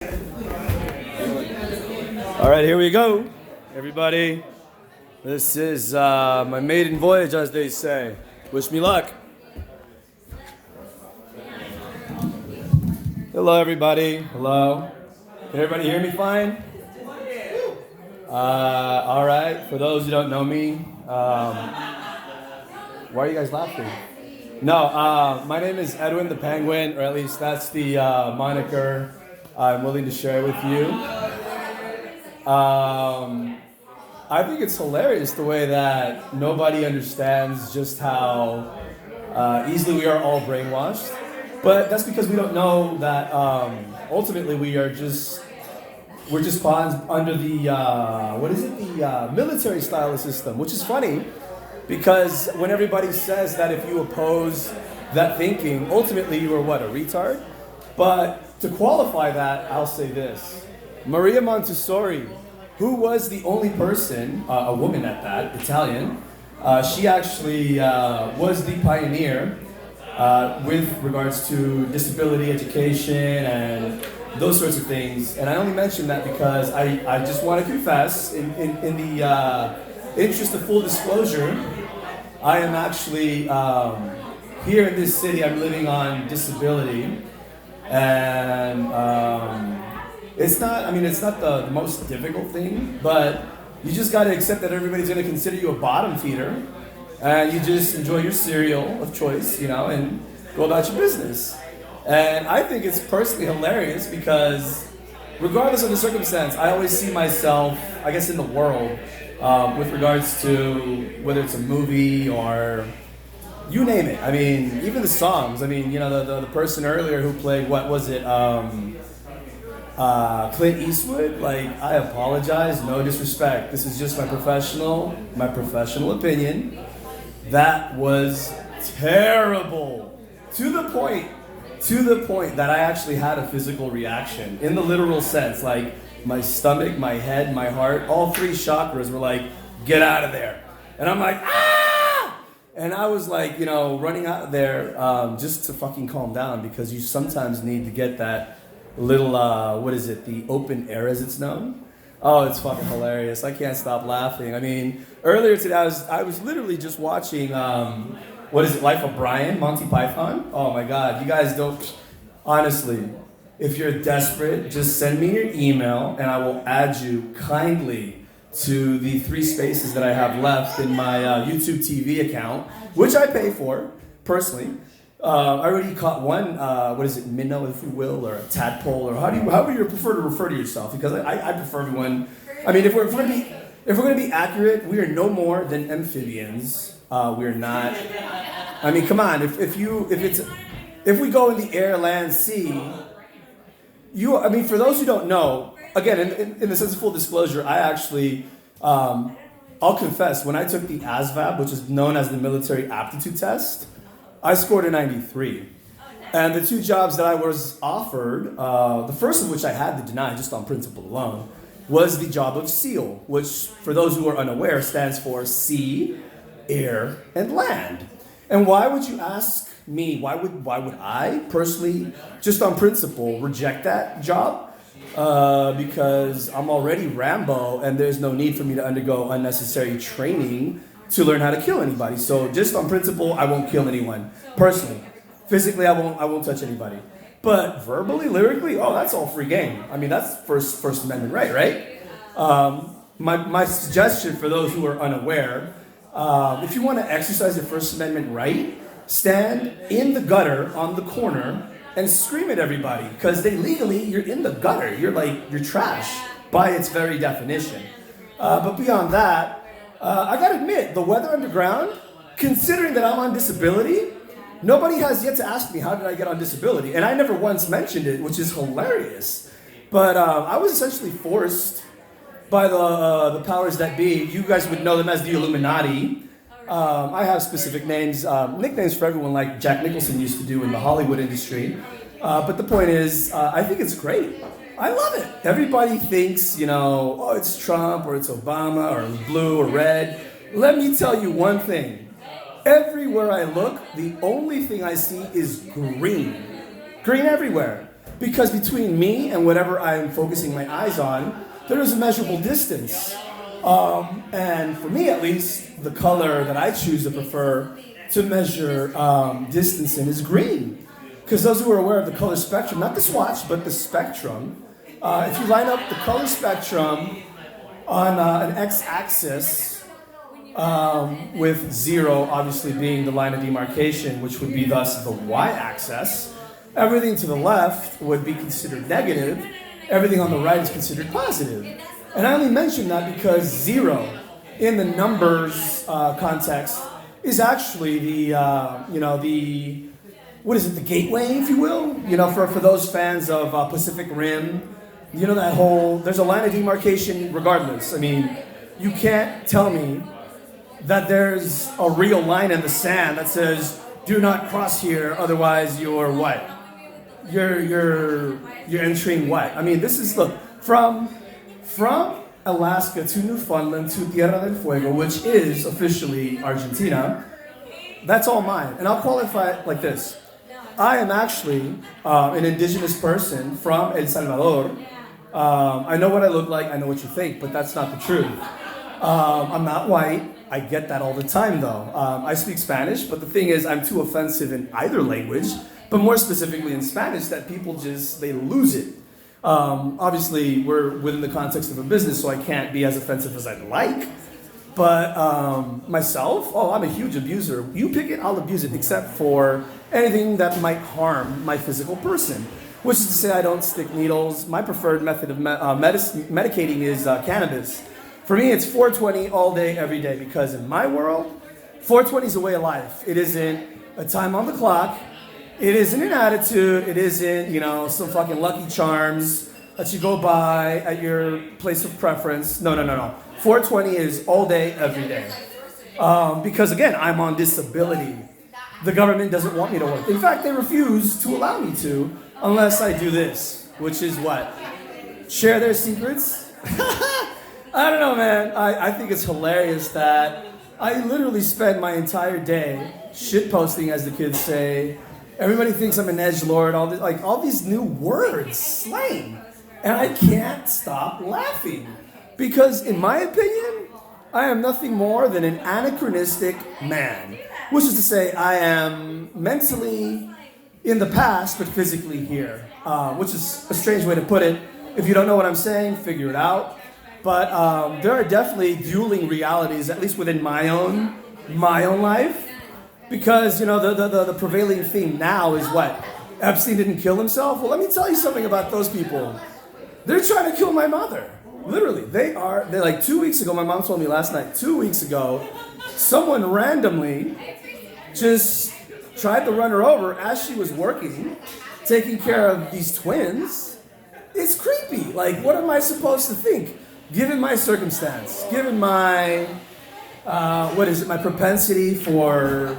All right, here we go, everybody. This is my maiden voyage, as they say. Wish me luck. Hello, everybody. Hello. Can everybody hear me fine? All right. For those who don't know me, why are you guys laughing? No, my name is Edwin the Penguin, or at least that's the moniker I'm willing to share with you. I think it's hilarious the way that nobody understands just how easily we are all brainwashed. But that's because we don't know that ultimately we're just pawns under the the military style system, which is funny because when everybody says that if you oppose that thinking, ultimately you are what, a retard? But to qualify that, I'll say this. Maria Montessori, who was the only person, a woman at that, Italian, she actually was the pioneer with regards to disability education and those sorts of things. And I only mention that because I just want to confess, in the interest of full disclosure, I am actually here in this city. I'm living on disability, and it's not the most difficult thing, but you just got to accept that everybody's going to consider you a bottom feeder, and you just enjoy your cereal of choice, and go about your business. And I think it's personally hilarious because regardless of the circumstance, I always see myself, I guess, in the world with regards to whether it's a movie or you name it. I mean, even the songs. I mean, the person earlier who played, what was it? Clint Eastwood. Like, I apologize, no disrespect. This is just my professional opinion. That was terrible. To the point that I actually had a physical reaction in the literal sense. Like, my stomach, my head, my heart, all three chakras were like, get out of there. And I'm like, ah! And I was like, running out of there just to fucking calm down, because you sometimes need to get that little, the open air as it's known. Oh, it's fucking hilarious. I can't stop laughing. I mean, earlier today I was literally just watching, Life of Brian, Monty Python? Oh my God, you guys don't, honestly, if you're desperate, just send me your email and I will add you kindly to the 3 spaces that I have left in my YouTube TV account, which I pay for, personally. I already caught one, minnow, if you will, or a tadpole, or however you prefer to refer to yourself, because I prefer everyone. I mean, if we're gonna be accurate, we are no more than amphibians. We're not. I mean, come on. If we go in the air, land, sea, for those who don't know, again, in the sense of full disclosure, I actually, I'll confess, when I took the ASVAB, which is known as the military aptitude test, I scored a 93. And the 2 jobs that I was offered, the first of which I had to deny just on principle alone, was the job of SEAL, which, for those who are unaware, stands for sea, air, and land. And why would you ask me, why would I personally, just on principle, reject that job? Because I'm already Rambo, and there's no need for me to undergo unnecessary training to learn how to kill anybody. So just on principle, I won't kill anyone. Personally. Physically, I won't touch anybody. But verbally, lyrically, that's all free game. I mean, that's First Amendment right? My suggestion for those who are unaware, if you want to exercise your First Amendment right, stand in the gutter on the corner and scream at everybody. Because legally, you're in the gutter. You're trash by its very definition. But beyond that, I gotta admit, the weather underground, considering that I'm on disability, nobody has yet to ask me how did I get on disability, and I never once mentioned it, which is hilarious. But I was essentially forced by the powers that be. You guys would know them as the Illuminati. I have specific names, nicknames for everyone, like Jack Nicholson used to do in the Hollywood industry. But the point is, I think it's great. I love it. Everybody thinks, it's Trump or it's Obama or blue or red. Let me tell you one thing. Everywhere I look, the only thing I see is green. Green everywhere. Because between me and whatever I'm focusing my eyes on, there is a measurable distance. And for me at least, the color that I choose to prefer to measure distance in is green. Because those who are aware of the color spectrum, not the swatch, but the spectrum, if you line up the color spectrum on an x-axis, with 0 obviously being the line of demarcation, which would be thus the y-axis, everything to the left would be considered negative, everything on the right is considered positive. And I only mention that because 0 in the numbers context is actually the the gateway, if you will? For those fans of Pacific Rim, there's a line of demarcation regardless. I mean, you can't tell me that there's a real line in the sand that says, do not cross here, otherwise you're what? You're entering what? I mean, this is, look, from Alaska to Newfoundland to Tierra del Fuego, which is officially Argentina, that's all mine. And I'll qualify it like this. I am actually an indigenous person from El Salvador. I know what I look like, I know what you think, but that's not the truth. I'm not white. I get that all the time, though. I speak Spanish, but the thing is, I'm too offensive in either language, but more specifically in Spanish, that people they lose it. Obviously, we're within the context of a business, so I can't be as offensive as I'd like. But myself, I'm a huge abuser. You pick it, I'll abuse it, except for anything that might harm my physical person. Which is to say, I don't stick needles. My preferred method of medicating is cannabis. For me, it's 420 all day, every day, because in my world, 420 is a way of life. It isn't a time on the clock. It isn't an attitude. It isn't, some fucking Lucky Charms that you go by at your place of preference. No. 420 is all day, every day. Because again, I'm on disability. The government doesn't want me to work. In fact, they refuse to allow me to unless I do this, which is what? Share their secrets? I don't know, man. I think it's hilarious that I literally spend my entire day shitposting, as the kids say. Everybody thinks I'm an edgelord, all these new words, slang. And I can't stop laughing. Because in my opinion, I am nothing more than an anachronistic man. Which is to say, I am mentally in the past, but physically here. Which is a strange way to put it. If you don't know what I'm saying, figure it out. But there are definitely dueling realities, at least within my own life. Because, the prevailing theme now is what? Epstein didn't kill himself? Well, let me tell you something about those people. They're trying to kill my mother. Literally. They're like 2 weeks ago, my mom told me last night, 2 weeks ago, someone randomly just tried to run her over as she was working, taking care of these twins. It's creepy. Like, what am I supposed to think? Given my circumstance, given my, my propensity for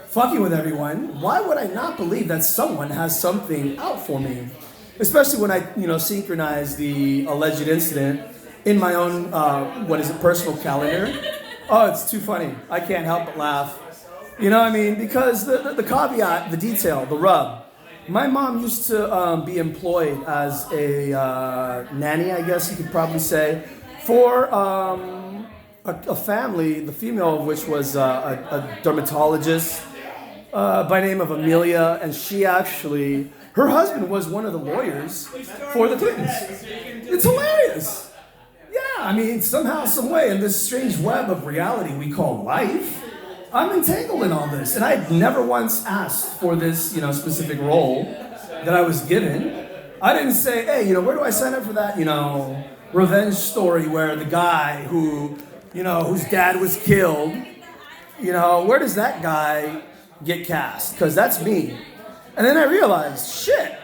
fucking with everyone, why would I not believe that someone has something out for me? Especially when I, synchronize the alleged incident in my own, personal calendar. Oh, it's too funny. I can't help but laugh. You know what I mean? Because the caveat, the detail, the rub. My mom used to be employed as a nanny, I guess you could probably say, for a family, the female of which was a dermatologist by name of Amelia, and her husband was one of the lawyers for the twins. It's hilarious. Yeah, I mean, somehow, some way, in this strange web of reality we call life, I'm entangled in all this, and I'd never once asked for this, specific role that I was given. I didn't say, hey, where do I sign up for that, revenge story where the guy whose dad was killed, where does that guy get cast? Because that's me. And then I realized, shit,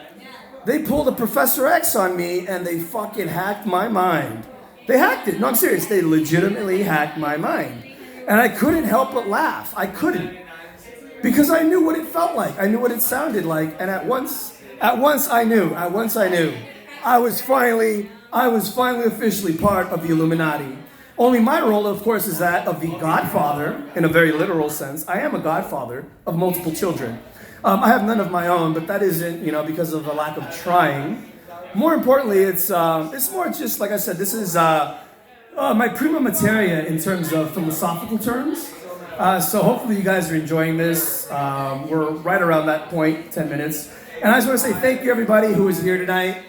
they pulled a Professor X on me and they fucking hacked my mind. They hacked it. No, I'm serious. They legitimately hacked my mind. And I couldn't help but laugh. I couldn't. Because I knew what it felt like. I knew what it sounded like. And at once I knew. I was finally officially part of the Illuminati. Only my role, of course, is that of the godfather, in a very literal sense. I am a godfather of multiple children. I have none of my own, but that isn't, because of a lack of trying. More importantly, it's more just, like I said, this is my prima materia in terms of philosophical terms. So hopefully you guys are enjoying this. We're right around that point, 10 minutes. And I just want to say thank you everybody who is here tonight.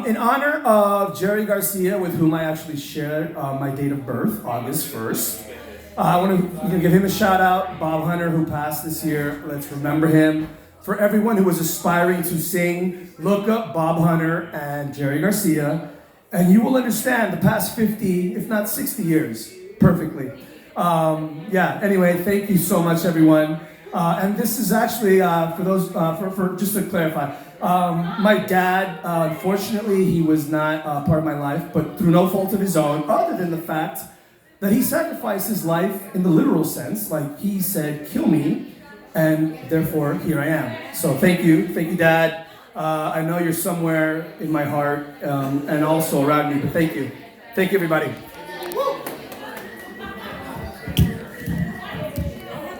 In honor of Jerry Garcia, with whom I actually shared my date of birth, August 1st. I want to give him a shout out, Bob Hunter, who passed this year. Let's remember him. For everyone who was aspiring to sing, look up Bob Hunter and Jerry Garcia, and you will understand the past 50, if not 60 years, perfectly. Anyway, thank you so much, everyone. And this is actually, for those, for just to clarify, my dad, unfortunately, he was not part of my life, but through no fault of his own, other than the fact that he sacrificed his life in the literal sense, like he said, kill me, and therefore here I am. So thank you, Dad. I know you're somewhere in my heart and also around me, but thank you. Thank you, everybody.